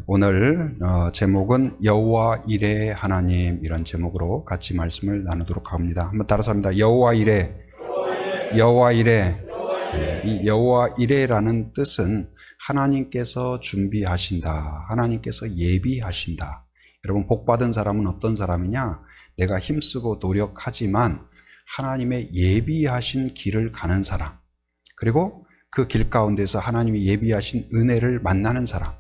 오늘 제목은 여호와 이레 하나님, 이런 제목으로 같이 말씀을 나누도록 합니다. 한번 따라서 합니다. 여호와 이레, 여호와 이레. 이 여호와 이레라는 뜻은 하나님께서 준비하신다, 하나님께서 예비하신다. 여러분, 복받은 사람은 어떤 사람이냐? 내가 힘쓰고 노력하지만 하나님의 예비하신 길을 가는 사람, 그리고 그 길 가운데서 하나님이 예비하신 은혜를 만나는 사람,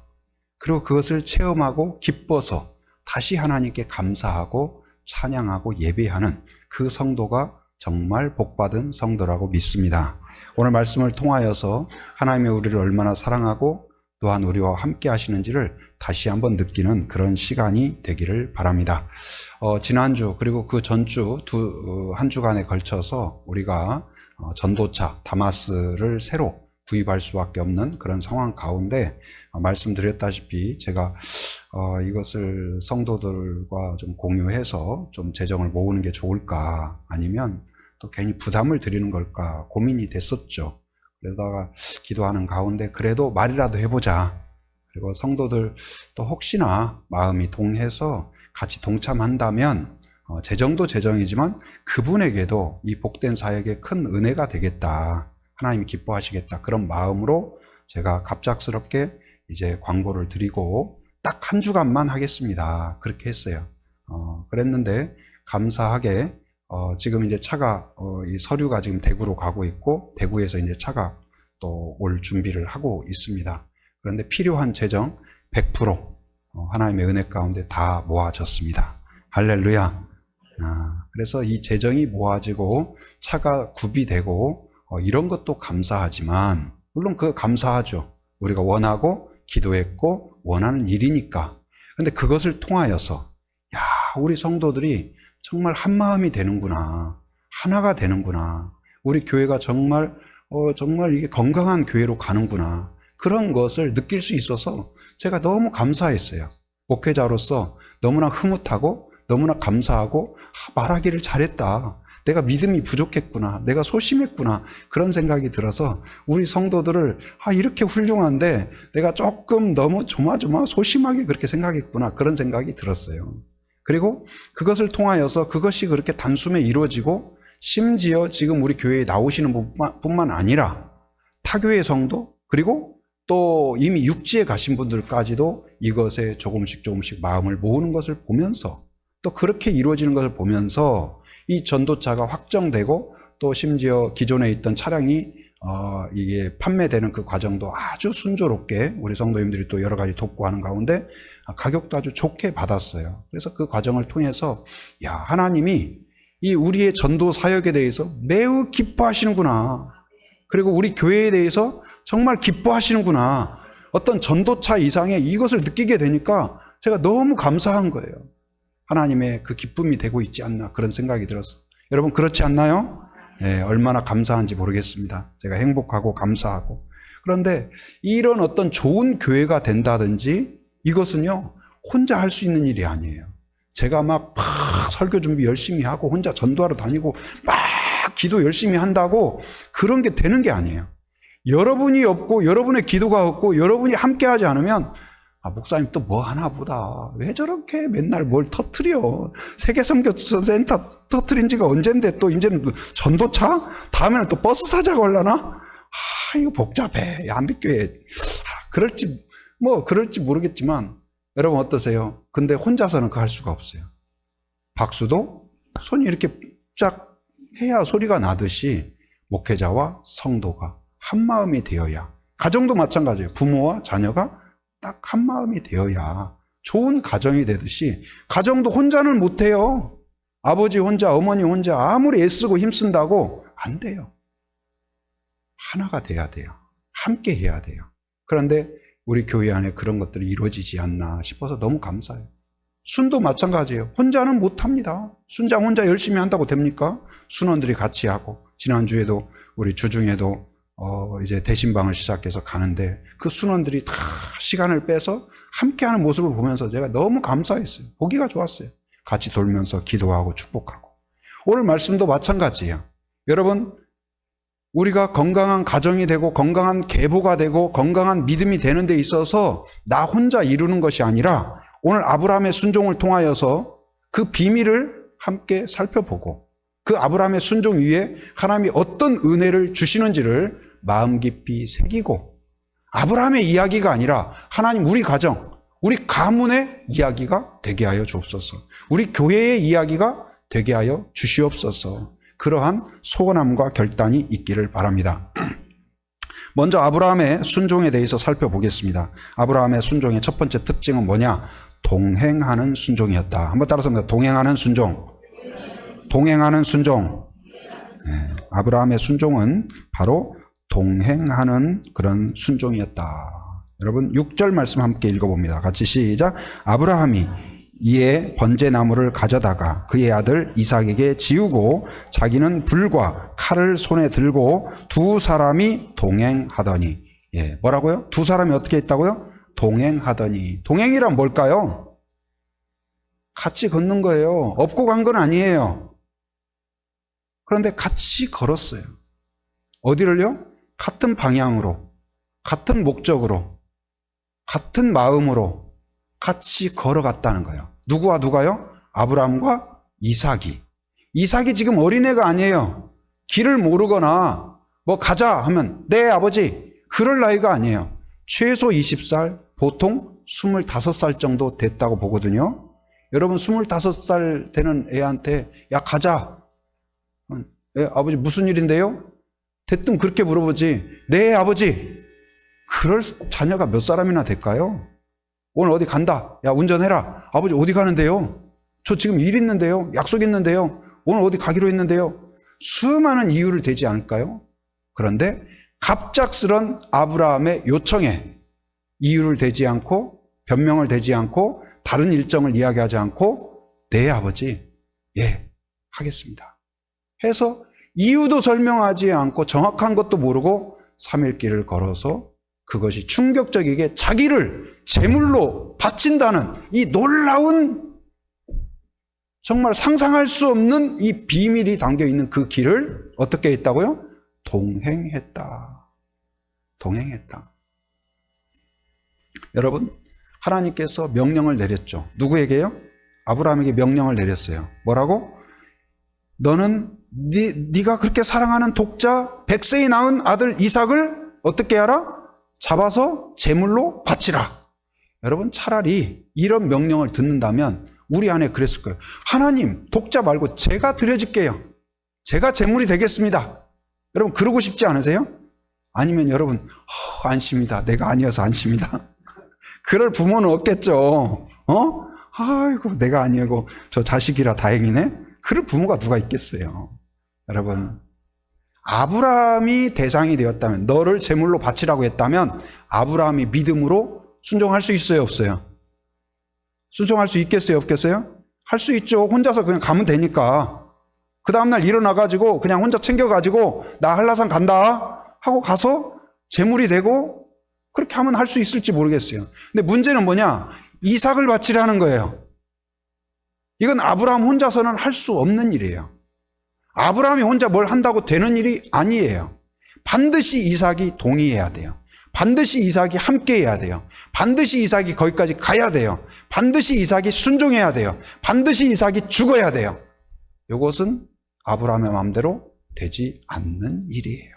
그리고 그것을 체험하고 기뻐서 다시 하나님께 감사하고 찬양하고 예배하는 그 성도가 정말 복받은 성도라고 믿습니다. 오늘 말씀을 통하여서 하나님의 우리를 얼마나 사랑하고 또한 우리와 함께 하시는지를 다시 한번 느끼는 그런 시간이 되기를 바랍니다. 지난주 그리고 그 전주 한 주간에 걸쳐서 우리가 전도차 다마스를 새로 구입할 수밖에 없는 그런 상황 가운데 말씀드렸다시피 제가 이것을 성도들과 좀 공유해서 좀 재정을 모으는 게 좋을까, 아니면 또 괜히 부담을 드리는 걸까 고민이 됐었죠. 그러다가 기도하는 가운데 그래도 말이라도 해보자. 그리고 성도들 또 혹시나 마음이 동해서 같이 동참한다면 재정도 재정이지만 그분에게도 이 복된 사역에 큰 은혜가 되겠다, 하나님이 기뻐하시겠다, 그런 마음으로 제가 갑작스럽게 이제 광고를 드리고 딱 한 주간만 하겠습니다, 그렇게 했어요. 그랬는데 감사하게 지금 이제 차가 이 서류가 지금 대구로 가고 있고, 대구에서 이제 차가 또 올 준비를 하고 있습니다. 그런데 필요한 재정 100% 하나님의 은혜 가운데 다 모아졌습니다. 할렐루야. 그래서 이 재정이 모아지고 차가 구비되고 이런 것도 감사하지만, 물론 그거 감사하죠. 우리가 원하고 기도했고 원하는 일이니까. 근데 그것을 통하여서 야, 우리 성도들이 정말 한 마음이 되는구나, 하나가 되는구나, 우리 교회가 정말 이게 건강한 교회로 가는구나, 그런 것을 느낄 수 있어서 제가 너무 감사했어요. 목회자로서 너무나 흐뭇하고 너무나 감사하고 말하기를 잘했다, 내가 믿음이 부족했구나, 내가 소심했구나, 그런 생각이 들어서 우리 성도들을 이렇게 훌륭한데 내가 조금 너무 조마조마 소심하게 그렇게 생각했구나, 그런 생각이 들었어요. 그리고 그것을 통하여서 그것이 그렇게 단숨에 이루어지고, 심지어 지금 우리 교회에 나오시는 분만 아니라 타교회 성도, 그리고 또 이미 육지에 가신 분들까지도 이것에 조금씩 마음을 모으는 것을 보면서, 또 그렇게 이루어지는 것을 보면서 이 전도차가 확정되고, 또 심지어 기존에 있던 차량이 이게 판매되는 그 과정도 아주 순조롭게 우리 성도님들이 또 여러 가지 돕고 하는 가운데 가격도 아주 좋게 받았어요. 그래서 그 과정을 통해서 야, 하나님이 이 우리의 전도 사역에 대해서 매우 기뻐하시는구나, 그리고 우리 교회에 대해서 정말 기뻐하시는구나, 어떤 전도차 이상의 이것을 느끼게 되니까 제가 너무 감사한 거예요. 하나님의 그 기쁨이 되고 있지 않나, 그런 생각이 들었어요. 여러분 그렇지 않나요? 네, 얼마나 감사한지 모르겠습니다. 제가 행복하고 감사하고. 그런데 이런 어떤 좋은 교회가 된다든지, 이것은요 혼자 할 수 있는 일이 아니에요. 제가 막 설교 준비 열심히 하고 혼자 전도하러 다니고 막 기도 열심히 한다고 그런 게 되는 게 아니에요. 여러분이 없고 여러분의 기도가 없고 여러분이 함께 하지 않으면 목사님 또 뭐 하나 보다, 왜 저렇게 맨날 뭘 터트려, 세계선교센터 터트린 지가 언젠데 또 이제는 전도차? 다음에는 또 버스 사자고 하려나? 이거 복잡해, 한빛교회. 그럴지 모르겠지만 여러분 어떠세요? 근데 혼자서는 그거 할 수가 없어요. 박수도 손이 이렇게 쫙 해야 소리가 나듯이 목회자와 성도가 한 마음이 되어야, 가정도 마찬가지예요. 부모와 자녀가 딱 한 마음이 되어야 좋은 가정이 되듯이, 가정도 혼자는 못해요. 아버지 혼자, 어머니 혼자 아무리 애쓰고 힘쓴다고 안 돼요. 하나가 돼야 돼요. 함께 해야 돼요. 그런데 우리 교회 안에 그런 것들이 이루어지지 않나 싶어서 너무 감사해요. 순도 마찬가지예요. 혼자는 못합니다. 순장 혼자 열심히 한다고 됩니까? 순원들이 같이 하고, 지난주에도 우리 주중에도 이제 대신방을 시작해서 가는데 그 순원들이 다 시간을 빼서 함께하는 모습을 보면서 제가 너무 감사했어요. 보기가 좋았어요. 같이 돌면서 기도하고 축복하고. 오늘 말씀도 마찬가지예요. 여러분, 우리가 건강한 가정이 되고 건강한 계보가 되고 건강한 믿음이 되는 데 있어서 나 혼자 이루는 것이 아니라 오늘 아브라함의 순종을 통하여서 그 비밀을 함께 살펴보고 그 아브라함의 순종 위에 하나님이 어떤 은혜를 주시는지를 마음 깊이 새기고 아브라함의 이야기가 아니라 하나님 우리 가정, 우리 가문의 이야기가 되게 하여 주옵소서. 우리 교회의 이야기가 되게 하여 주시옵소서. 그러한 소원함과 결단이 있기를 바랍니다. 먼저 아브라함의 순종에 대해서 살펴보겠습니다. 아브라함의 순종의 첫 번째 특징은 뭐냐? 동행하는 순종이었다. 한번 따라서 합니다. 동행하는 순종. 동행하는 순종. 네, 아브라함의 순종은 바로 동행하는 그런 순종이었다. 여러분 6절 말씀 함께 읽어봅니다. 같이 시작. 아브라함이 이에 번제나무를 가져다가 그의 아들 이삭에게 지우고 자기는 불과 칼을 손에 들고 두 사람이 동행하더니. 예, 뭐라고요? 두 사람이 어떻게 했다고요? 동행하더니. 동행이란 뭘까요? 같이 걷는 거예요. 업고 간 건 아니에요. 그런데 같이 걸었어요. 어디를요? 같은 방향으로, 같은 목적으로, 같은 마음으로 같이 걸어갔다는 거예요. 누구와 누가요? 아브라함과 이삭이. 이삭이 지금 어린애가 아니에요. 길을 모르거나 뭐 가자 하면 네 아버지 그럴 나이가 아니에요. 최소 20살, 보통 25살 정도 됐다고 보거든요. 여러분 25살 되는 애한테 야 가자. 아버지 무슨 일인데요? 대뜸 그렇게 물어보지. 네 아버지. 그럴 자녀가 몇 사람이나 될까요? 오늘 어디 간다. 야 운전해라. 아버지 어디 가는데요? 저 지금 일 있는데요. 약속 있는데요. 오늘 어디 가기로 했는데요. 수많은 이유를 대지 않을까요? 그런데 갑작스런 아브라함의 요청에 이유를 대지 않고 변명을 대지 않고 다른 일정을 이야기하지 않고 네 아버지 예 하겠습니다 해서 이유도 설명하지 않고 정확한 것도 모르고 3일 길을 걸어서 그것이 충격적이게 자기를 제물로 바친다는 이 놀라운 정말 상상할 수 없는 이 비밀이 담겨있는 그 길을 어떻게 했다고요? 동행했다. 동행했다. 여러분 하나님께서 명령을 내렸죠. 누구에게요? 아브라함에게 명령을 내렸어요. 뭐라고? 너는 네가 그렇게 사랑하는 독자 100세에 낳은 아들 이삭을 어떻게 하라? 잡아서 제물로 바치라. 여러분 차라리 이런 명령을 듣는다면 우리 안에 그랬을 거예요. 하나님 독자 말고 제가 드려줄게요. 제가 제물이 되겠습니다. 여러분 그러고 싶지 않으세요? 아니면 여러분 안심이다. 내가 아니어서 안심이다. 그럴 부모는 없겠죠. 아이고 내가 아니고 저 자식이라 다행이네. 그럴 부모가 누가 있겠어요. 여러분 아브라함이 대상이 되었다면 너를 제물로 바치라고 했다면 아브라함이 믿음으로 순종할 수 있어요 없어요? 순종할 수 있겠어요 없겠어요? 할 수 있죠. 혼자서 그냥 가면 되니까. 그 다음날 일어나가지고 그냥 혼자 챙겨가지고 나 한라산 간다 하고 가서 제물이 되고 그렇게 하면 할 수 있을지 모르겠어요. 근데 문제는 뭐냐? 이삭을 바치라는 거예요. 이건 아브라함 혼자서는 할 수 없는 일이에요. 아브라함이 혼자 뭘 한다고 되는 일이 아니에요. 반드시 이삭이 동의해야 돼요. 반드시 이삭이 함께 해야 돼요. 반드시 이삭이 거기까지 가야 돼요. 반드시 이삭이 순종해야 돼요. 반드시 이삭이 죽어야 돼요. 이것은 아브라함의 마음대로 되지 않는 일이에요.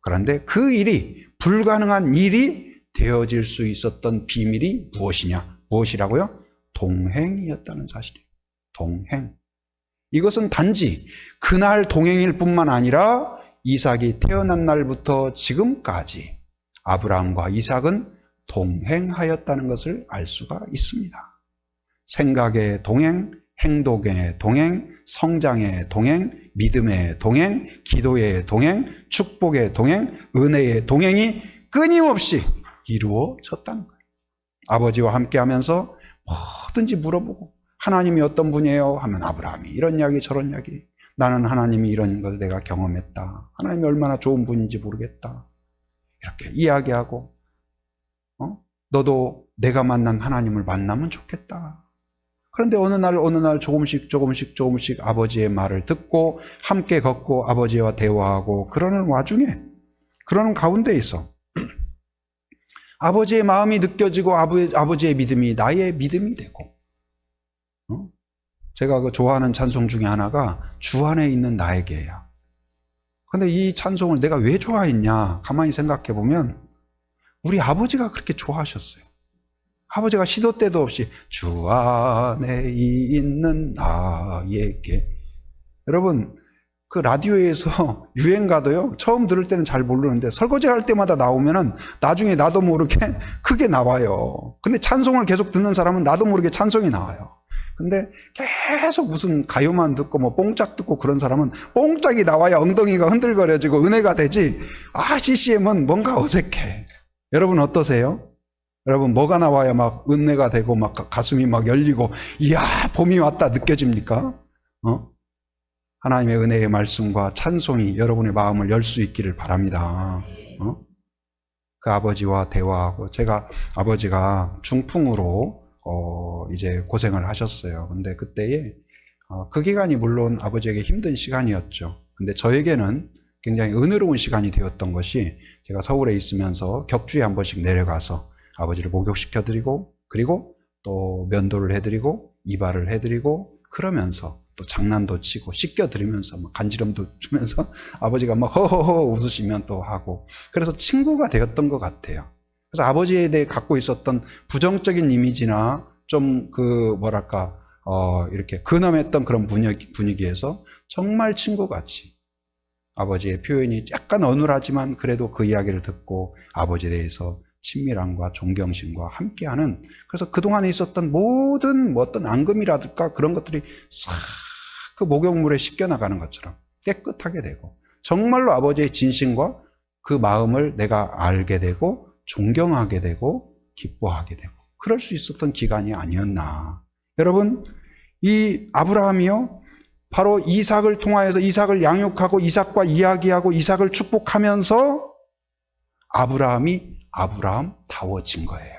그런데 그 일이 불가능한 일이 되어질 수 있었던 비밀이 무엇이냐? 무엇이라고요? 동행이었다는 사실이에요. 동행. 이것은 단지 그날 동행일 뿐만 아니라 이삭이 태어난 날부터 지금까지 아브라함과 이삭은 동행하였다는 것을 알 수가 있습니다. 생각의 동행, 행동의 동행, 성장의 동행, 믿음의 동행, 기도의 동행, 축복의 동행, 은혜의 동행이 끊임없이 이루어졌다는 거예요. 아버지와 함께 하면서 뭐든지 물어보고 하나님이 어떤 분이에요? 하면 아브라함이 이런 이야기 저런 이야기. 나는 하나님이 이런 걸 내가 경험했다. 하나님이 얼마나 좋은 분인지 모르겠다. 이렇게 이야기하고 너도 내가 만난 하나님을 만나면 좋겠다. 그런데 어느 날 조금씩 아버지의 말을 듣고 함께 걷고 아버지와 대화하고 그러는 와중에, 그러는 가운데 있어 아버지의 마음이 느껴지고 아버지의 믿음이 나의 믿음이 되고, 제가 그 좋아하는 찬송 중에 하나가 주 안에 있는 나에게야. 근데 이 찬송을 내가 왜 좋아했냐 가만히 생각해 보면 우리 아버지가 그렇게 좋아하셨어요. 아버지가 시도 때도 없이 주 안에 있는 나에게. 여러분, 그 라디오에서 유행가도요, 처음 들을 때는 잘 모르는데 설거지 할 때마다 나오면은 나중에 나도 모르게 크게 나와요. 근데 찬송을 계속 듣는 사람은 나도 모르게 찬송이 나와요. 근데 계속 무슨 가요만 듣고 뭐 뽕짝 듣고 그런 사람은 뽕짝이 나와야 엉덩이가 흔들거려지고 은혜가 되지, CCM은 뭔가 어색해. 여러분 어떠세요? 여러분 뭐가 나와야 막 은혜가 되고 막 가슴이 막 열리고 이야 봄이 왔다 느껴집니까? 하나님의 은혜의 말씀과 찬송이 여러분의 마음을 열 수 있기를 바랍니다. 그 아버지와 대화하고, 제가 아버지가 중풍으로 이제 고생을 하셨어요. 근데 그때에 그 기간이 물론 아버지에게 힘든 시간이었죠. 근데 저에게는 굉장히 은혜로운 시간이 되었던 것이, 제가 서울에 있으면서 격주에 한 번씩 내려가서 아버지를 목욕시켜드리고, 그리고 또 면도를 해드리고 이발을 해드리고, 그러면서 또 장난도 치고 씻겨드리면서 막 간지럼도 주면서 아버지가 막 허허허 웃으시면 또 하고, 그래서 친구가 되었던 것 같아요. 그래서 아버지에 대해 갖고 있었던 부정적인 이미지나 좀 이렇게 근엄했던 그런 분위기에서 정말 친구같이, 아버지의 표현이 약간 어눌하지만 그래도 그 이야기를 듣고 아버지에 대해서 친밀함과 존경심과 함께하는, 그래서 그동안에 있었던 모든 어떤 앙금이라든가 그런 것들이 싹 그 목욕물에 씻겨나가는 것처럼 깨끗하게 되고, 정말로 아버지의 진심과 그 마음을 내가 알게 되고 존경하게 되고 기뻐하게 되고, 그럴 수 있었던 기간이 아니었나. 여러분, 이 아브라함이요, 바로 이삭을 통하여서 이삭을 양육하고 이삭과 이야기하고 이삭을 축복하면서 아브라함이 아브라함다워진 거예요.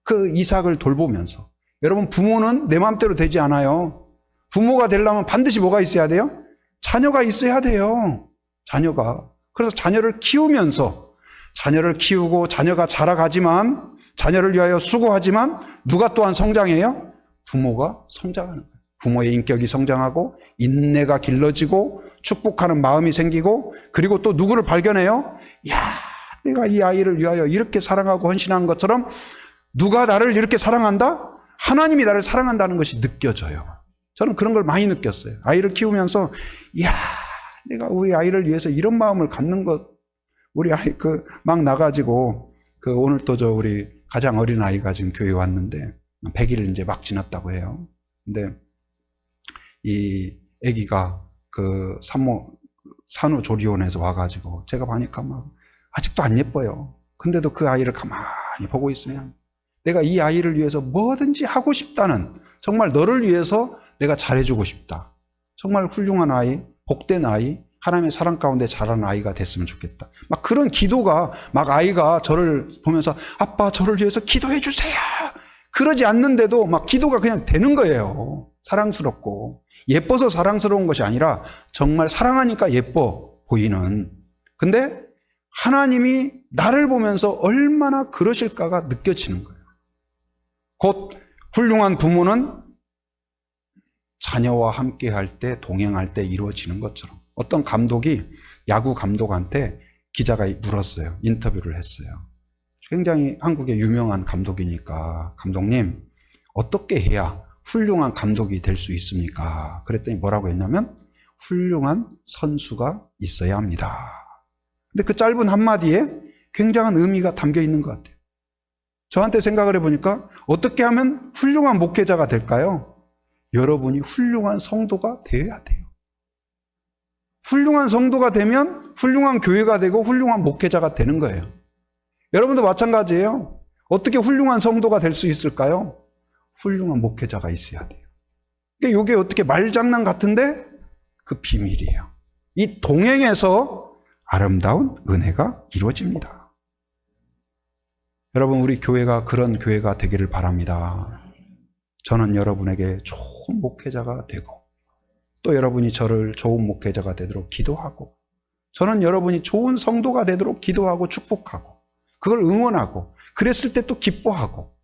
그 이삭을 돌보면서. 여러분, 부모는 내 마음대로 되지 않아요. 부모가 되려면 반드시 뭐가 있어야 돼요? 자녀가 있어야 돼요. 자녀가. 그래서 자녀를 키우면서, 자녀를 키우고 자녀가 자라가지만, 자녀를 위하여 수고하지만 누가 또한 성장해요? 부모가 성장하는 거예요. 부모의 인격이 성장하고 인내가 길러지고 축복하는 마음이 생기고, 그리고 또 누구를 발견해요? 야, 내가 이 아이를 위하여 이렇게 사랑하고 헌신한 것처럼 누가 나를 이렇게 사랑한다? 하나님이 나를 사랑한다는 것이 느껴져요. 저는 그런 걸 많이 느꼈어요. 아이를 키우면서, 이야, 내가 우리 아이를 위해서 이런 마음을 갖는 것, 우리 아이 막 나가지고, 오늘 또 우리 가장 어린 아이가 지금 교회에 왔는데 100일을 이제 막 지났다고 해요. 근데 이 아기가 산후조리원에서 와가지고 제가 보니까 막 아직도 안 예뻐요. 근데도 그 아이를 가만히 보고 있으면 내가 이 아이를 위해서 뭐든지 하고 싶다는, 정말 너를 위해서 내가 잘해주고 싶다. 정말 훌륭한 아이, 복된 아이, 하나님의 사랑 가운데 자란 아이가 됐으면 좋겠다. 막 그런 기도가, 막 아이가 저를 보면서 아빠 저를 위해서 기도해 주세요. 그러지 않는데도 막 기도가 그냥 되는 거예요. 사랑스럽고. 예뻐서 사랑스러운 것이 아니라 정말 사랑하니까 예뻐 보이는. 근데 하나님이 나를 보면서 얼마나 그러실까가 느껴지는 거예요. 곧 훌륭한 부모는 자녀와 함께 할 때, 동행할 때 이루어지는 것처럼. 어떤 감독이 야구 감독한테 기자가 물었어요. 인터뷰를 했어요. 굉장히 한국의 유명한 감독이니까, 감독님 어떻게 해야 훌륭한 감독이 될 수 있습니까? 그랬더니 뭐라고 했냐면, 훌륭한 선수가 있어야 합니다. 근데 그 짧은 한마디에 굉장한 의미가 담겨 있는 것 같아요. 저한테 생각을 해보니까 어떻게 하면 훌륭한 목회자가 될까요? 여러분이 훌륭한 성도가 되어야 돼요. 훌륭한 성도가 되면 훌륭한 교회가 되고 훌륭한 목회자가 되는 거예요. 여러분도 마찬가지예요. 어떻게 훌륭한 성도가 될 수 있을까요? 훌륭한 목회자가 있어야 돼요. 그러니까 이게 어떻게 말장난 같은데 그 비밀이에요. 이 동행에서 아름다운 은혜가 이루어집니다. 여러분, 우리 교회가 그런 교회가 되기를 바랍니다. 저는 여러분에게 좋은 목회자가 되고 또 여러분이 저를 좋은 목회자가 되도록 기도하고 저는 여러분이 좋은 성도가 되도록 기도하고 축복하고 그걸 응원하고 그랬을 때 또 기뻐하고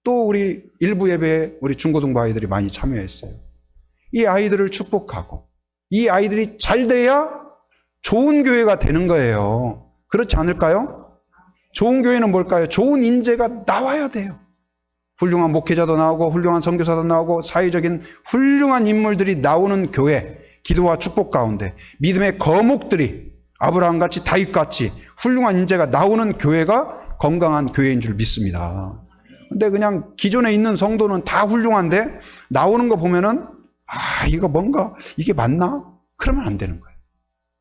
또 우리 일부 예배에 우리 중고등부 아이들이 많이 참여했어요. 이 아이들을 축복하고 이 아이들이 잘 돼야 좋은 교회가 되는 거예요. 그렇지 않을까요? 좋은 교회는 뭘까요? 좋은 인재가 나와야 돼요. 훌륭한 목회자도 나오고 훌륭한 선교사도 나오고 사회적인 훌륭한 인물들이 나오는 교회, 기도와 축복 가운데 믿음의 거목들이 아브라함같이 다윗같이 훌륭한 인재가 나오는 교회가 건강한 교회인 줄 믿습니다. 근데 그냥 기존에 있는 성도는 다 훌륭한데 나오는 거 보면은 이거 뭔가 이게 맞나? 그러면 안 되는 거예요.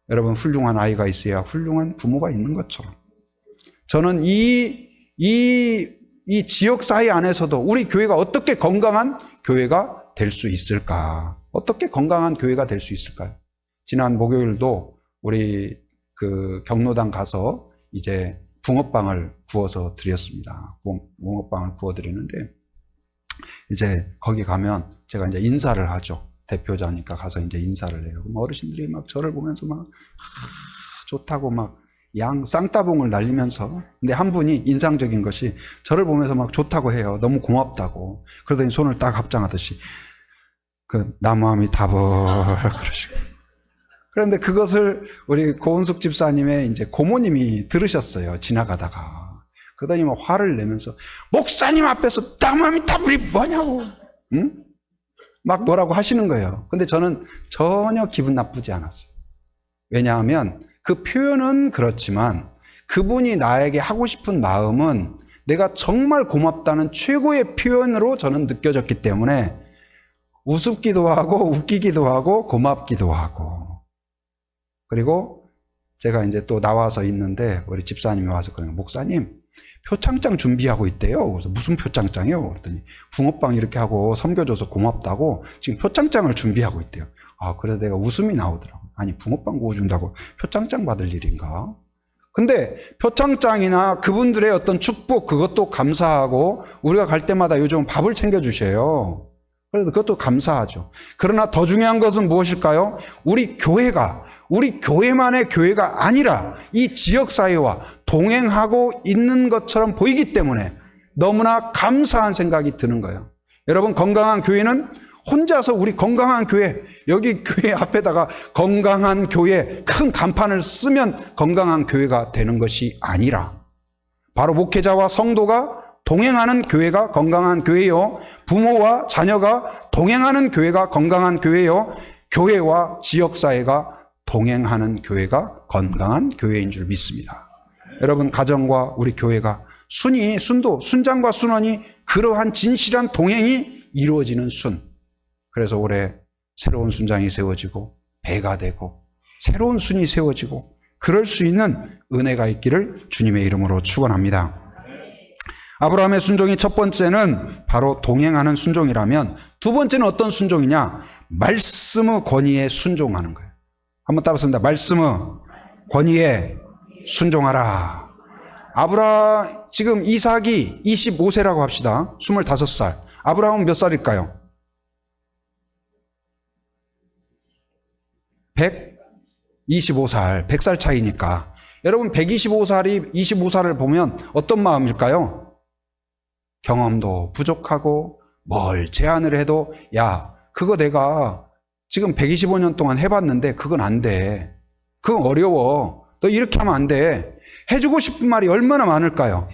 여러분 훌륭한 아이가 있어야 훌륭한 부모가 있는 것처럼 저는 이 지역사회 안에서도 우리 교회가 어떻게 건강한 교회가 될 수 있을까? 어떻게 건강한 교회가 될 수 있을까요? 지난 목요일도 우리 그 경로당 가서 이제 붕어빵을 구워서 드렸습니다. 붕어빵을 구워 드리는데 이제 거기 가면 제가 이제 인사를 하죠. 대표자니까 가서 이제 인사를 해요. 어르신들이 막 저를 보면서 막 좋다고 막 쌍따봉을 날리면서 근데 한 분이 인상적인 것이 저를 보면서 막 좋다고 해요. 너무 고맙다고. 그러더니 손을 딱 합장하듯이 나무함이 다벌 그러시고 그런데 그것을 우리 고은숙 집사님의 이제 고모님이 들으셨어요. 지나가다가. 그러더니 막 화를 내면서 목사님 앞에서 나무함이 다벌이 뭐냐고. 응? 막 뭐라고 하시는 거예요. 근데 저는 전혀 기분 나쁘지 않았어요. 왜냐하면 그 표현은 그렇지만 그분이 나에게 하고 싶은 마음은 내가 정말 고맙다는 최고의 표현으로 저는 느껴졌기 때문에 우습기도 하고 웃기기도 하고 고맙기도 하고 그리고 제가 이제 또 나와서 있는데 우리 집사님이 와서 그러는 목사님 표창장 준비하고 있대요. 그래서 무슨 표창장이요? 그랬더니 붕어빵 이렇게 하고 섬겨줘서 고맙다고 지금 표창장을 준비하고 있대요. 그래서 내가 웃음이 나오더라고요. 아니 붕어빵 구워준다고 표창장 받을 일인가? 근데 표창장이나 그분들의 어떤 축복 그것도 감사하고 우리가 갈 때마다 요즘 밥을 챙겨주셔요. 그래서 그것도 감사하죠. 그러나 더 중요한 것은 무엇일까요? 우리 교회만의 교회가 아니라 이 지역사회와 동행하고 있는 것처럼 보이기 때문에 너무나 감사한 생각이 드는 거예요. 여러분 건강한 교회는 혼자서 우리 건강한 교회 여기 교회 앞에다가 건강한 교회 큰 간판을 쓰면 건강한 교회가 되는 것이 아니라 바로 목회자와 성도가 동행하는 교회가 건강한 교회요. 부모와 자녀가 동행하는 교회가 건강한 교회요. 교회와 지역사회가 동행하는 교회가 건강한 교회인 줄 믿습니다. 여러분 가정과 우리 교회가 순장과 순원이 그러한 진실한 동행이 이루어지는 순. 그래서 올해 새로운 순장이 세워지고 배가 되고 새로운 순이 세워지고 그럴 수 있는 은혜가 있기를 주님의 이름으로 축원합니다. 아브라함의 순종이 첫 번째는 바로 동행하는 순종이라면 두 번째는 어떤 순종이냐? 말씀의 권위에 순종하는 거예요. 한번 따라서 말씀의 권위에 순종하라. 지금 이삭이 25세라고 합시다. 25살. 아브라함은 몇 살일까요? 125살, 100살 차이니까. 여러분 125살이 25살을 보면 어떤 마음일까요? 경험도 부족하고 뭘 제안을 해도 그거 내가 지금 125년 동안 해봤는데 그건 안 돼. 그건 어려워. 너 이렇게 하면 안 돼. 해주고 싶은 말이 얼마나 많을까요?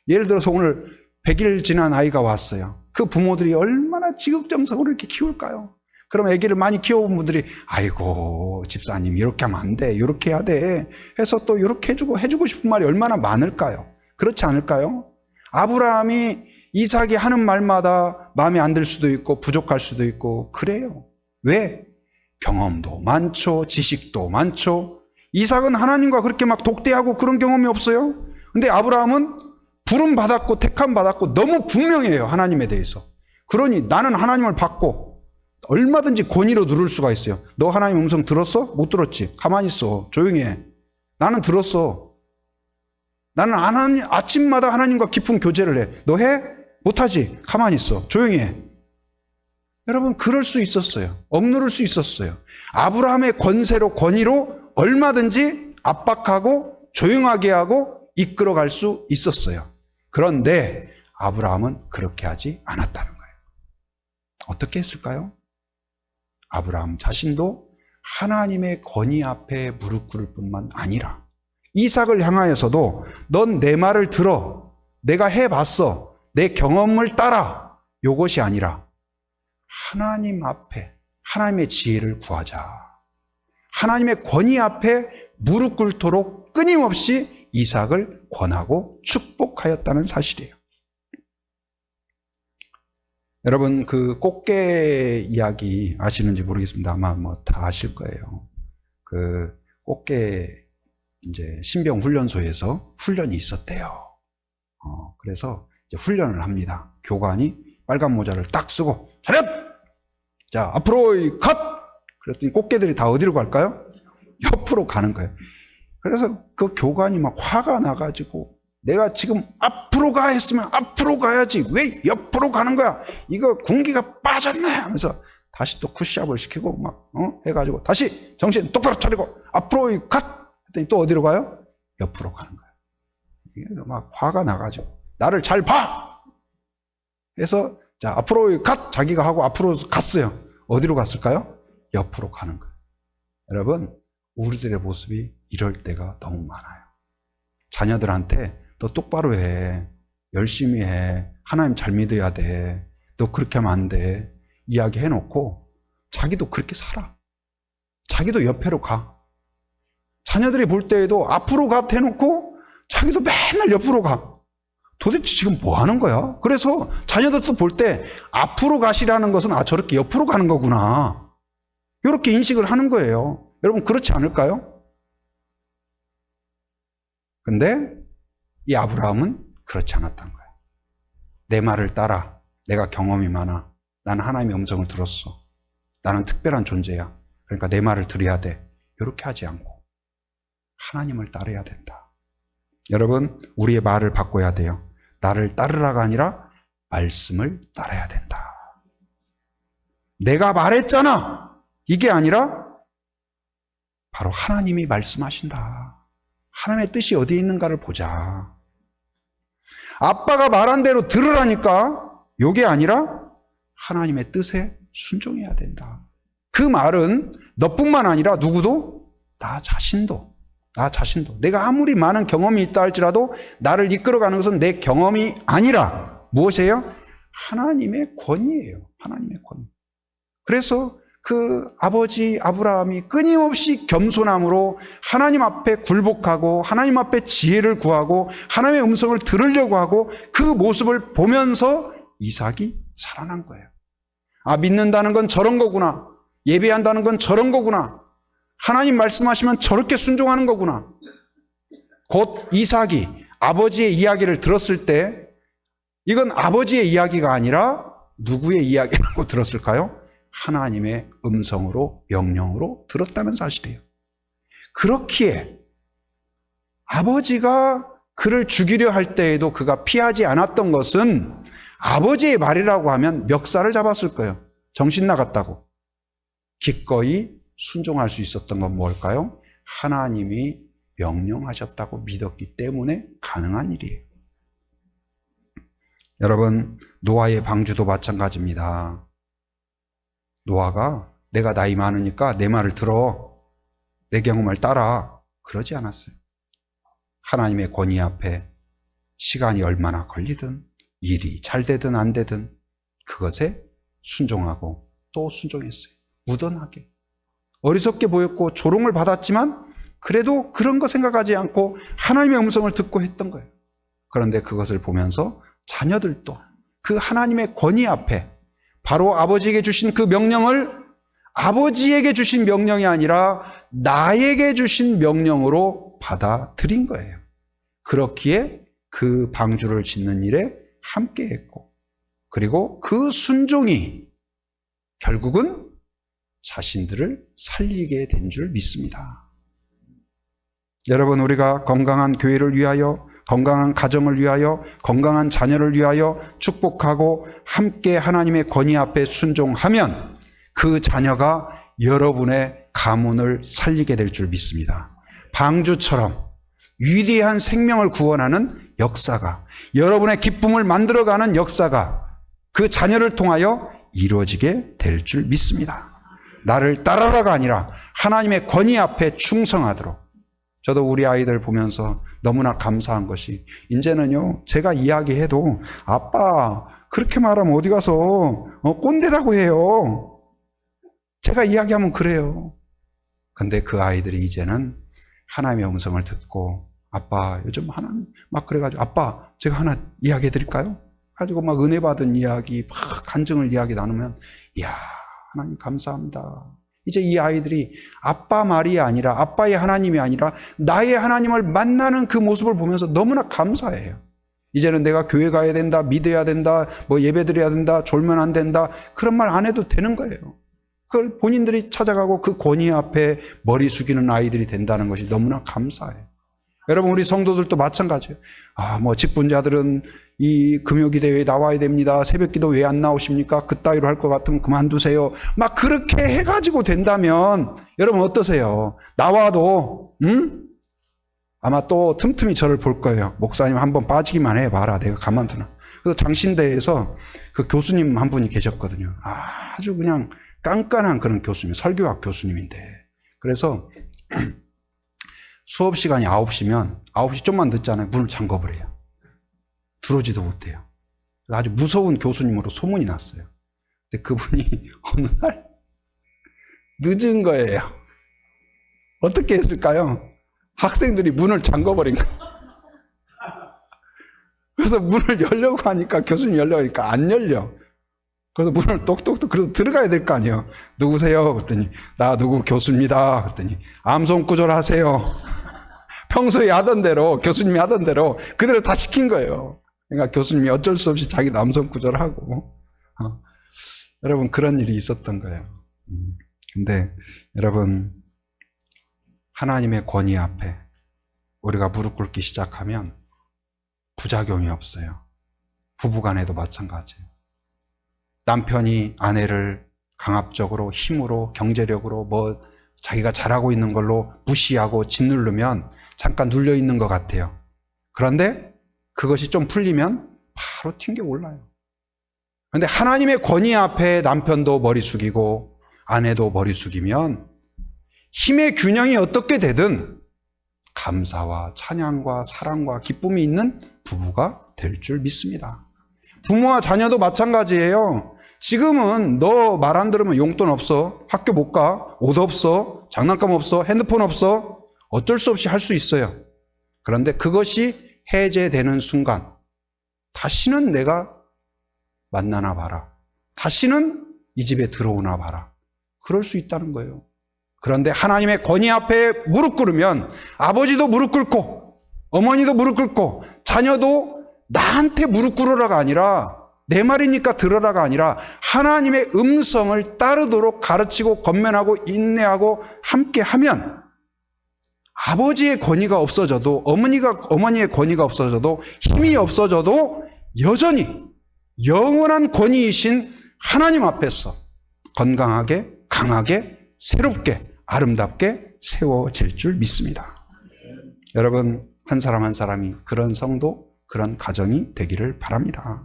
예를 들어서 오늘 100일 지난 아이가 왔어요. 그 부모들이 얼마나 지극정성으로 이렇게 키울까요? 그럼 아기를 많이 키워본 분들이 아이고 집사님 이렇게 하면 안 돼. 이렇게 해야 돼. 해서 또 이렇게 해주고 싶은 말이 얼마나 많을까요? 그렇지 않을까요? 아브라함이 이삭이 하는 말마다 마음에 안 들 수도 있고 부족할 수도 있고 그래요. 왜? 경험도 많죠. 지식도 많죠. 이삭은 하나님과 그렇게 막 독대하고 그런 경험이 없어요. 근데 아브라함은 부름 받았고 택함 받았고 너무 분명해요. 하나님에 대해서. 그러니 나는 하나님을 받고 얼마든지 권위로 누를 수가 있어요. 너 하나님 음성 들었어? 못 들었지? 가만히 있어. 조용히 해. 나는 들었어. 나는 아침마다 하나님과 깊은 교제를 해. 너 해? 못하지. 가만히 있어. 조용히 해. 여러분, 그럴 수 있었어요. 억누를 수 있었어요. 아브라함의 권위로 얼마든지 압박하고 조용하게 하고 이끌어갈 수 있었어요. 그런데 아브라함은 그렇게 하지 않았다는 거예요. 어떻게 했을까요? 아브라함 자신도 하나님의 권위 앞에 무릎 꿇을 뿐만 아니라 이삭을 향하여서도 넌 내 말을 들어. 내가 해봤어. 내 경험을 따라. 이것이 아니라 하나님 앞에 하나님의 지혜를 구하자. 하나님의 권위 앞에 무릎 꿇도록 끊임없이 이삭을 권하고 축복하였다는 사실이에요. 여러분, 그 꽃게 이야기 아시는지 모르겠습니다. 아마 다 아실 거예요. 그 꽃게 이제 신병 훈련소에서 훈련이 있었대요. 그래서 이제 훈련을 합니다. 교관이 빨간 모자를 딱 쓰고 차렷! 자, 앞으로 컷! 그랬더니 꽃게들이 다 어디로 갈까요? 옆으로 가는 거예요. 그래서 그 교관이 막 화가 나가지고 내가 지금 앞으로 가 했으면 앞으로 가야지 왜 옆으로 가는 거야? 이거 군기가 빠졌네 하면서 다시 또 푸시업을 시키고 막 해가지고 다시 정신 똑바로 차리고 앞으로 컷! 했더니 또 어디로 가요? 옆으로 가는 거예요. 이게 막 화가 나가지고 나를 잘 봐! 해서 자, 앞으로 컷! 자기가 하고 앞으로 갔어요. 어디로 갔을까요? 옆으로 가는 거예요. 여러분, 우리들의 모습이 이럴 때가 너무 많아요. 자녀들한테 너 똑바로 해. 열심히 해. 하나님 잘 믿어야 돼. 너 그렇게 하면 안 돼. 이야기 해놓고 자기도 그렇게 살아. 자기도 옆으로 가. 자녀들이 볼 때에도 앞으로 가 해놓고 자기도 맨날 옆으로 가. 도대체 지금 뭐 하는 거야? 그래서 자녀들도 볼 때 앞으로 가시라는 것은 저렇게 옆으로 가는 거구나. 이렇게 인식을 하는 거예요. 여러분, 그렇지 않을까요? 근데 이 아브라함은 그렇지 않았던 거예요. 내 말을 따라. 내가 경험이 많아. 나는 하나님의 음성을 들었어. 나는 특별한 존재야. 그러니까 내 말을 들어야 돼. 이렇게 하지 않고 하나님을 따라야 된다. 여러분, 우리의 말을 바꿔야 돼요. 나를 따르라가 아니라 말씀을 따라야 된다. 내가 말했잖아. 이게 아니라 바로 하나님이 말씀하신다. 하나님의 뜻이 어디에 있는가를 보자. 아빠가 말한 대로 들으라니까 이게 아니라 하나님의 뜻에 순종해야 된다. 그 말은 너뿐만 아니라 누구도 나 자신도 내가 아무리 많은 경험이 있다 할지라도 나를 이끌어가는 것은 내 경험이 아니라 무엇이에요? 하나님의 권위예요. 하나님의 권위. 그래서 그 아버지 아브라함이 끊임없이 겸손함으로 하나님 앞에 굴복하고 하나님 앞에 지혜를 구하고 하나님의 음성을 들으려고 하고 그 모습을 보면서 이삭이 살아난 거예요. 아, 믿는다는 건 저런 거구나. 예배한다는 건 저런 거구나. 하나님 말씀하시면 저렇게 순종하는 거구나. 곧 이삭이 아버지의 이야기를 들었을 때 이건 아버지의 이야기가 아니라 누구의 이야기라고 들었을까요? 하나님의 음성으로 명령으로 들었다는 사실이에요. 그렇기에 아버지가 그를 죽이려 할 때에도 그가 피하지 않았던 것은 아버지의 말이라고 하면 멱살을 잡았을 거예요. 정신 나갔다고. 기꺼이 순종할 수 있었던 건 뭘까요? 하나님이 명령하셨다고 믿었기 때문에 가능한 일이에요. 여러분, 노아의 방주도 마찬가지입니다. 노아가 내가 나이 많으니까 내 말을 들어. 내 경험을 따라. 그러지 않았어요. 하나님의 권위 앞에 시간이 얼마나 걸리든 일이 잘 되든 안 되든 그것에 순종하고 또 순종했어요. 무던하게. 어리석게 보였고 조롱을 받았지만 그래도 그런 거 생각하지 않고 하나님의 음성을 듣고 했던 거예요. 그런데 그것을 보면서 자녀들도 그 하나님의 권위 앞에 바로 아버지에게 주신 그 명령을 아버지에게 주신 명령이 아니라 나에게 주신 명령으로 받아들인 거예요. 그렇기에 그 방주를 짓는 일에 함께했고 그리고 그 순종이 결국은 자신들을 살리게 된 줄 믿습니다. 여러분, 우리가 건강한 교회를 위하여 건강한 가정을 위하여, 건강한 자녀를 위하여 축복하고 함께 하나님의 권위 앞에 순종하면 그 자녀가 여러분의 가문을 살리게 될 줄 믿습니다. 방주처럼 위대한 생명을 구원하는 역사가, 여러분의 기쁨을 만들어가는 역사가 그 자녀를 통하여 이루어지게 될 줄 믿습니다. 나를 따라라가 아니라 하나님의 권위 앞에 충성하도록. 저도 우리 아이들 보면서 너무나 감사한 것이, 이제는요 제가 이야기해도 아빠 그렇게 말하면 어디 가서 꼰대라고 해요. 제가 이야기하면 그래요. 근데 그 아이들이 이제는 하나님의 음성을 듣고, 아빠 요즘 하나님 막 그래가지고, 아빠 제가 하나 이야기해 드릴까요? 가지고 막 은혜 받은 이야기, 막 간증을 이야기 나누면, 이야 하나님 감사합니다. 이제 이 아이들이 아빠 말이 아니라, 아빠의 하나님이 아니라 나의 하나님을 만나는 그 모습을 보면서 너무나 감사해요. 이제는 내가 교회 가야 된다, 믿어야 된다, 뭐 예배 드려야 된다, 졸면 안 된다, 그런 말 안 해도 되는 거예요. 그걸 본인들이 찾아가고 그 권위 앞에 머리 숙이는 아이들이 된다는 것이 너무나 감사해요. 여러분, 우리 성도들도 마찬가지예요. 뭐 직분자들은 이 금요기도회에 나와야 됩니다. 새벽기도 왜 안 나오십니까? 그따위로 할 것 같으면 그만두세요. 막 그렇게 해가지고 된다면 여러분 어떠세요? 나와도 아마 또 틈틈이 저를 볼 거예요. 목사님 한번 빠지기만 해봐라, 내가 가만두나. 그래서 장신대에서 그 교수님 한 분이 계셨거든요. 아주 그냥 깐깐한 그런 교수님, 설교학 교수님인데, 그래서 수업 시간이 9시면 9시 좀만 늦잖아요. 문을 잠궈버려요. 들어오지도 못해요. 아주 무서운 교수님으로 소문이 났어요. 근데 그분이 어느 날 늦은 거예요. 어떻게 했을까요? 학생들이 문을 잠궈버린 거예요. 그래서 문을 열려고 하니까, 교수님 열려고 하니까 안 열려. 그래서 문을 똑똑똑, 그래도 들어가야 될 거 아니에요. 누구세요? 그랬더니 나 누구 교수입니다. 그랬더니 암송구절 하세요. 평소에 하던 대로, 교수님이 하던 대로 그대로 다 시킨 거예요. 그러니까 교수님이 어쩔 수 없이 자기도 암송구절 하고. 여러분, 그런 일이 있었던 거예요. 근데 여러분, 하나님의 권위 앞에 우리가 무릎 꿇기 시작하면 부작용이 없어요. 부부간에도 마찬가지예요. 남편이 아내를 강압적으로, 힘으로, 경제력으로 뭐 자기가 잘하고 있는 걸로 무시하고 짓누르면 잠깐 눌려 있는 것 같아요. 그런데 그것이 좀 풀리면 바로 튕겨 올라요. 그런데 하나님의 권위 앞에 남편도 머리 숙이고 아내도 머리 숙이면 힘의 균형이 어떻게 되든 감사와 찬양과 사랑과 기쁨이 있는 부부가 될 줄 믿습니다. 부모와 자녀도 마찬가지예요. 지금은 너 말 안 들으면 용돈 없어, 학교 못 가, 옷 없어, 장난감 없어, 핸드폰 없어, 어쩔 수 없이 할 수 있어요. 그런데 그것이 해제되는 순간 다시는 내가 만나나 봐라, 다시는 이 집에 들어오나 봐라, 그럴 수 있다는 거예요. 그런데 하나님의 권위 앞에 무릎 꿇으면 아버지도 무릎 꿇고 어머니도 무릎 꿇고 자녀도 나한테 무릎 꿇으라가 아니라, 내 말이니까 들으라가 아니라 하나님의 음성을 따르도록 가르치고 권면하고 인내하고 함께하면 아버지의 권위가 없어져도, 어머니의 권위가 없어져도, 힘이 없어져도 여전히 영원한 권위이신 하나님 앞에서 건강하게, 강하게, 새롭게, 아름답게 세워질 줄 믿습니다. 여러분, 한 사람 한 사람이 그런 성도, 그런 가정이 되기를 바랍니다.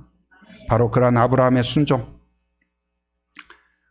바로 그런 아브라함의 순종,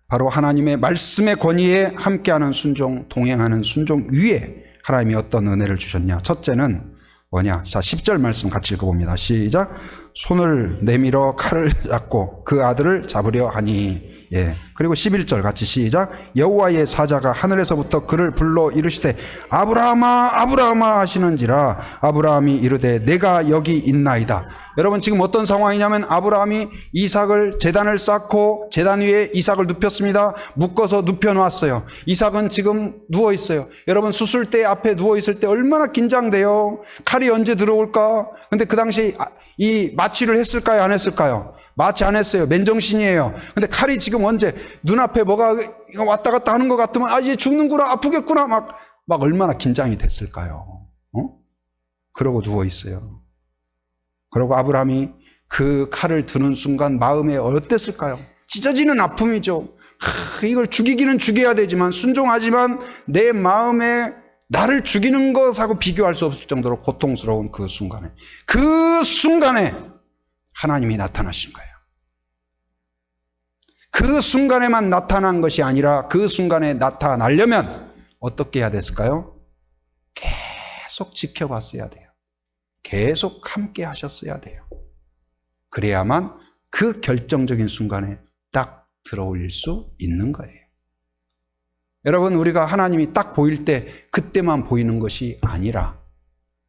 바로 하나님의 말씀의 권위에 함께하는 순종, 동행하는 순종 위에 하나님이 어떤 은혜를 주셨냐. 첫째는 뭐냐? 자, 10절 말씀 같이 읽어봅니다. 시작. 손을 내밀어 칼을 잡고 그 아들을 잡으려 하니. 예. 그리고 11절 같이 시작. 여호와의 사자가 하늘에서부터 그를 불러 이르시되 아브라함아 아브라함아 하시는지라. 아브라함이 이르되 내가 여기 있나이다. 여러분, 지금 어떤 상황이냐면 아브라함이 이삭을, 제단을 쌓고 제단 위에 이삭을 눕혔습니다. 묶어서 눕혀놓았어요. 이삭은 지금 누워있어요. 여러분, 수술대 앞에 누워있을 때 얼마나 긴장돼요. 칼이 언제 들어올까. 근데 그 당시 이 마취를 했을까요, 안 했을까요? 마취 안 했어요. 맨정신이에요. 근데 칼이 지금 언제 눈앞에 뭐가 왔다 갔다 하는 것 같으면 이제 죽는구나, 아프겠구나, 막 얼마나 긴장이 됐을까요? 그러고 누워있어요. 그리고 아브라함이 그 칼을 드는 순간 마음에 어땠을까요? 찢어지는 아픔이죠. 이걸 죽이기는 죽여야 되지만 순종하지만 내 마음에 나를 죽이는 것하고 비교할 수 없을 정도로 고통스러운 그 순간에 하나님이 나타나신 거예요. 그 순간에만 나타난 것이 아니라 그 순간에 나타나려면 어떻게 해야 됐을까요? 계속 지켜봤어야 돼요. 계속 함께 하셨어야 돼요. 그래야만 그 결정적인 순간에 딱 들어올릴 수 있는 거예요. 여러분, 우리가 하나님이 딱 보일 때 그때만 보이는 것이 아니라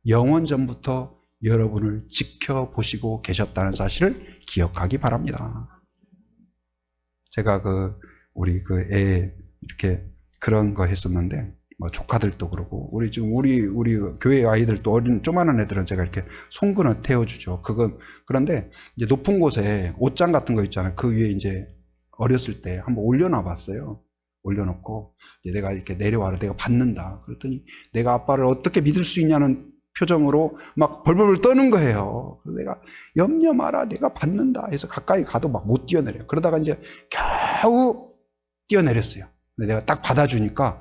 영원 전부터 여러분을 지켜보시고 계셨다는 사실을 기억하기 바랍니다. 제가 우리 애 이렇게 그런 거 했었는데, 뭐 조카들도 그러고, 우리 교회 아이들도 어린 조그마한 애들은 제가 이렇게 송근을 태워주죠. 그런데 이제 높은 곳에 옷장 같은 거 있잖아요. 그 위에 이제 어렸을 때 한번 올려놔 봤어요. 올려놓고, 이제 내가 이렇게 내려와라. 내가 받는다. 그랬더니 내가 아빠를 어떻게 믿을 수 있냐는 표정으로 막 벌벌 떠는 거예요. 그래서 내가 염려 마라. 내가 받는다 해서 가까이 가도 막 못 뛰어내려요. 그러다가 이제 겨우 뛰어내렸어요. 근데 내가 딱 받아주니까,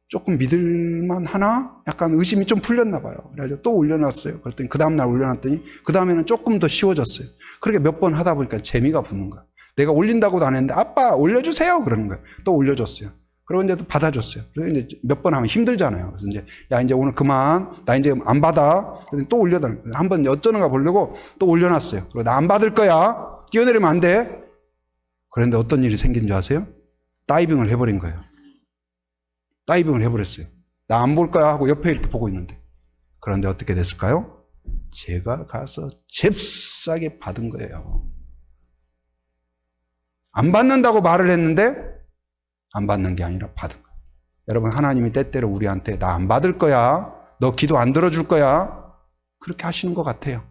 조금 믿을만 하나? 약간 의심이 좀 풀렸나 봐요. 그래가지고 또 올려놨어요. 그랬더니 그 다음날 올려놨더니 그 다음에는 조금 더 쉬워졌어요. 그렇게 몇 번 하다 보니까 재미가 붙는 거야. 내가 올린다고도 안 했는데 아빠 올려주세요 그러는 거예요. 또 올려줬어요. 그리고 이제 또 받아줬어요. 그래서 이제 몇 번 하면 힘들잖아요. 그래서 이제 야 이제 오늘 그만, 나 이제 안 받아. 또 올려달라고. 한번 어쩌는가 보려고 또 올려놨어요. 그리고 나 안 받을 거야. 뛰어내리면 안 돼. 그런데 어떤 일이 생긴 줄 아세요? 다이빙을 해버린 거예요. 다이빙을 해버렸어요. 나 안 볼 거야 하고 옆에 이렇게 보고 있는데. 그런데 어떻게 됐을까요? 제가 가서 잽싸게 받은 거예요. 안 받는다고 말을 했는데 안 받는 게 아니라 받은 거예요. 여러분, 하나님이 때때로 우리한테 나 안 받을 거야, 너 기도 안 들어줄 거야, 그렇게 하시는 것 같아요.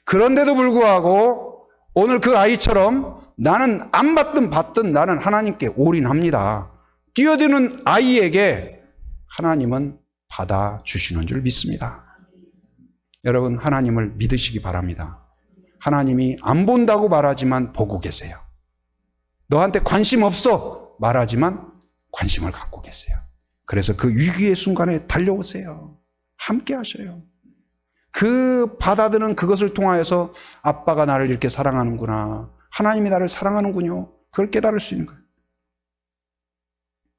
그런데도 불구하고 오늘 그 아이처럼 나는 안 받든 받든 나는 하나님께 올인합니다. 뛰어드는 아이에게 하나님은 받아주시는 줄 믿습니다. 여러분, 하나님을 믿으시기 바랍니다. 하나님이 안 본다고 말하지만 보고 계세요. 너한테 관심 없어 말하지만 관심을 갖고 계세요. 그래서 그 위기의 순간에 달려오세요. 함께 하셔요. 그 받아드는 그것을 통하여서 아빠가 나를 이렇게 사랑하는구나, 하나님이 나를 사랑하는군요, 그걸 깨달을 수 있는 거예요.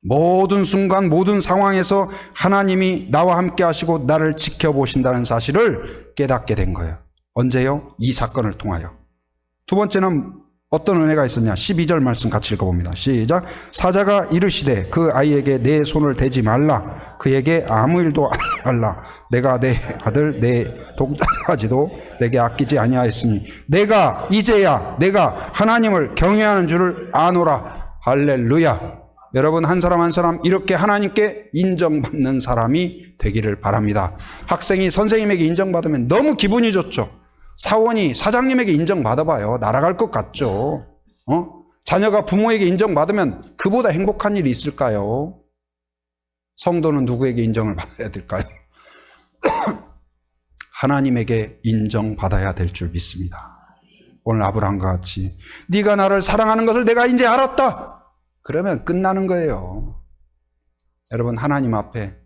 모든 순간 모든 상황에서 하나님이 나와 함께 하시고 나를 지켜보신다는 사실을 깨닫게 된 거예요. 언제요? 이 사건을 통하여. 두 번째는 어떤 은혜가 있었냐? 12절 말씀 같이 읽어봅니다. 시작. 사자가 이르시되 그 아이에게 내 손을 대지 말라. 그에게 아무 일도 말라. 내가 내 아들 내 독자까지도 내게 아끼지 아니하였으니 내가 이제야 내가 하나님을 경외하는 줄을 아노라. 할렐루야. 여러분, 한 사람 한 사람 이렇게 하나님께 인정받는 사람이 되기를 바랍니다. 학생이 선생님에게 인정받으면 너무 기분이 좋죠. 사원이 사장님에게 인정받아봐요. 날아갈 것 같죠. 자녀가 부모에게 인정받으면 그보다 행복한 일이 있을까요? 성도는 누구에게 인정을 받아야 될까요? 하나님에게 인정받아야 될 줄 믿습니다. 오늘 아브라함과 같이 네가 나를 사랑하는 것을 내가 이제 알았다. 그러면 끝나는 거예요. 여러분, 하나님 앞에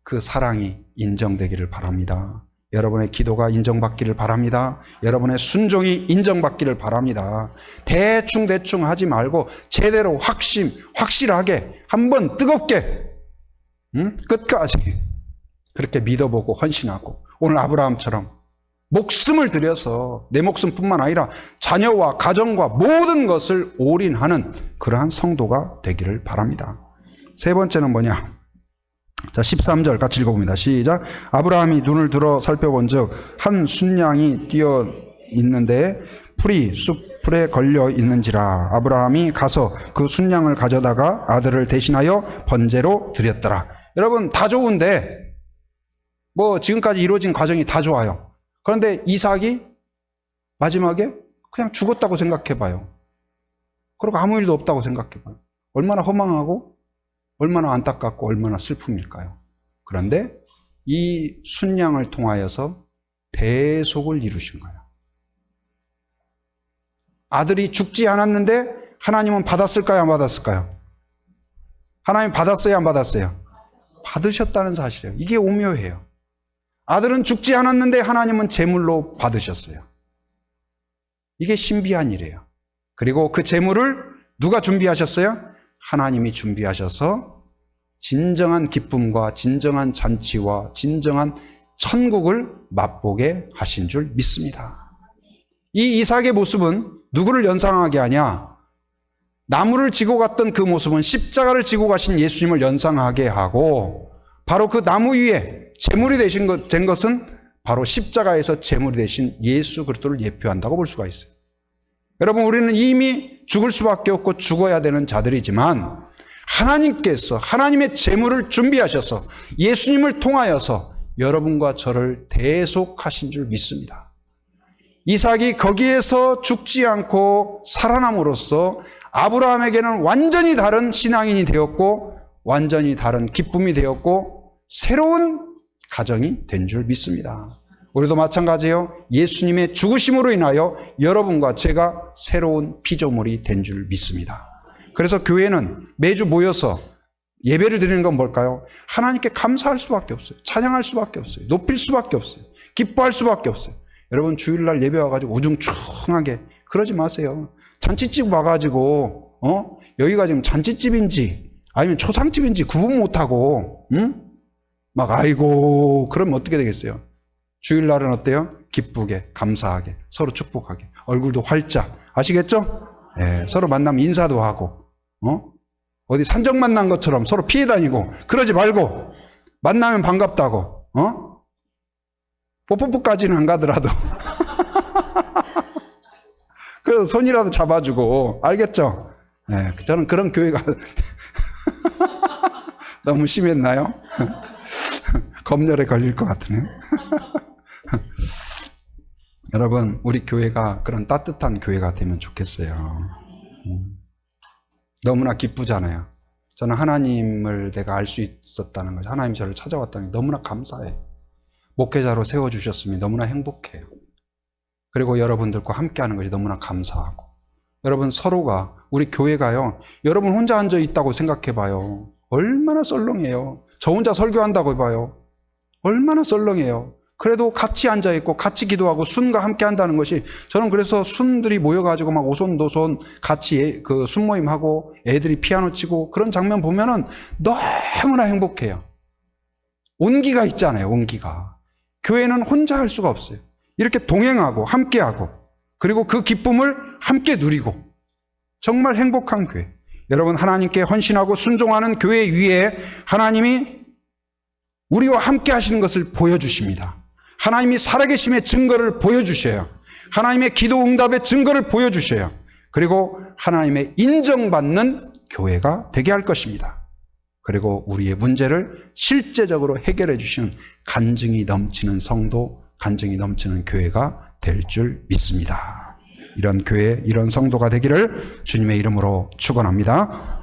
그 사랑이 인정되기를 바랍니다. 여러분의 기도가 인정받기를 바랍니다. 여러분의 순종이 인정받기를 바랍니다. 대충 하지 말고 제대로 확실하게 한번 뜨겁게 끝까지 그렇게 믿어보고 헌신하고, 오늘 아브라함처럼 목숨을 들여서 내 목숨뿐만 아니라 자녀와 가정과 모든 것을 올인하는 그러한 성도가 되기를 바랍니다. 세 번째는 뭐냐? 자, 13절 같이 읽어봅니다. 시작. 아브라함이 눈을 들어 살펴본 즉 한 순양이 뛰어 있는데 풀이 숲풀에 걸려 있는지라. 아브라함이 가서 그 순양을 가져다가 아들을 대신하여 번제로 드렸더라. 여러분, 다 좋은데 뭐 지금까지 이루어진 과정이 다 좋아요. 그런데 이삭이 마지막에 그냥 죽었다고 생각해봐요. 그리고 아무 일도 없다고 생각해봐요. 얼마나 허망하고 얼마나 안타깝고 얼마나 슬픔일까요? 그런데 이 순양을 통하여서 대속을 이루신 거예요. 아들이 죽지 않았는데 하나님은 받았을까요? 안 받았을까요? 하나님 받았어요? 안 받았어요? 받으셨다는 사실이에요. 이게 오묘해요. 아들은 죽지 않았는데 하나님은 제물로 받으셨어요. 이게 신비한 일이에요. 그리고 그 제물을 누가 준비하셨어요? 하나님이 준비하셔서 진정한 기쁨과 진정한 잔치와 진정한 천국을 맛보게 하신 줄 믿습니다. 이 이삭의 모습은 누구를 연상하게 하냐? 나무를 지고 갔던 그 모습은 십자가를 지고 가신 예수님을 연상하게 하고, 바로 그 나무 위에 제물이 된 것은 바로 십자가에서 제물이 되신 예수 그리스도를 예표한다고 볼 수가 있어요. 여러분, 우리는 이미 죽을 수밖에 없고 죽어야 되는 자들이지만 하나님께서 하나님의 제물을 준비하셔서 예수님을 통하여서 여러분과 저를 대속하신 줄 믿습니다. 이삭이 거기에서 죽지 않고 살아남으로써 아브라함에게는 완전히 다른 신앙인이 되었고 완전히 다른 기쁨이 되었고 새로운 가정이 된 줄 믿습니다. 우리도 마찬가지예요. 예수님의 죽으심으로 인하여 여러분과 제가 새로운 피조물이 된 줄 믿습니다. 그래서 교회는 매주 모여서 예배를 드리는 건 뭘까요? 하나님께 감사할 수밖에 없어요. 찬양할 수밖에 없어요. 높일 수밖에 없어요. 기뻐할 수밖에 없어요. 여러분, 주일날 예배 와가지고 우중충하게 그러지 마세요. 잔치집 와가지고 여기가 지금 잔치집인지 아니면 초상집인지 구분 못하고 막 아이고 그러면 어떻게 되겠어요? 주일날은 어때요? 기쁘게 감사하게 서로 축복하게 얼굴도 활짝, 아시겠죠? 예, 서로 만나면 인사도 하고 어디 산적 만난 것처럼 서로 피해 다니고 그러지 말고, 만나면 반갑다고 뽀뽀뽀까지는 안 가더라도 그래서 손이라도 잡아주고, 알겠죠? 네, 저는 그런 교회가 너무 심했나요? 검열에 걸릴 것 같으네요. 여러분, 우리 교회가 그런 따뜻한 교회가 되면 좋겠어요. 너무나 기쁘잖아요. 저는 하나님을 내가 알 수 있었다는 거죠. 하나님이 저를 찾아왔다는 게 너무나 감사해요. 목회자로 세워주셨으니 너무나 행복해요. 그리고 여러분들과 함께하는 것이 너무나 감사하고, 여러분 서로가, 우리 교회가요, 여러분 혼자 앉아 있다고 생각해봐요. 얼마나 썰렁해요. 저 혼자 설교한다고 해봐요. 얼마나 썰렁해요. 그래도 같이 앉아있고 같이 기도하고 순과 함께 한다는 것이, 저는 그래서 순들이 모여가지고 막 오손도손 같이 그 순모임하고 애들이 피아노 치고 그런 장면 보면은 너무나 행복해요. 온기가 있잖아요, 온기가. 교회는 혼자 할 수가 없어요. 이렇게 동행하고 함께하고 그리고 그 기쁨을 함께 누리고 정말 행복한 교회. 여러분, 하나님께 헌신하고 순종하는 교회 위에 하나님이 우리와 함께 하시는 것을 보여주십니다. 하나님이 살아계심의 증거를 보여주셔요. 하나님의 기도 응답의 증거를 보여주셔요. 그리고 하나님의 인정받는 교회가 되게 할 것입니다. 그리고 우리의 문제를 실제적으로 해결해 주시는 간증이 넘치는 성도, 간증이 넘치는 교회가 될 줄 믿습니다. 이런 교회, 이런 성도가 되기를 주님의 이름으로 축원합니다.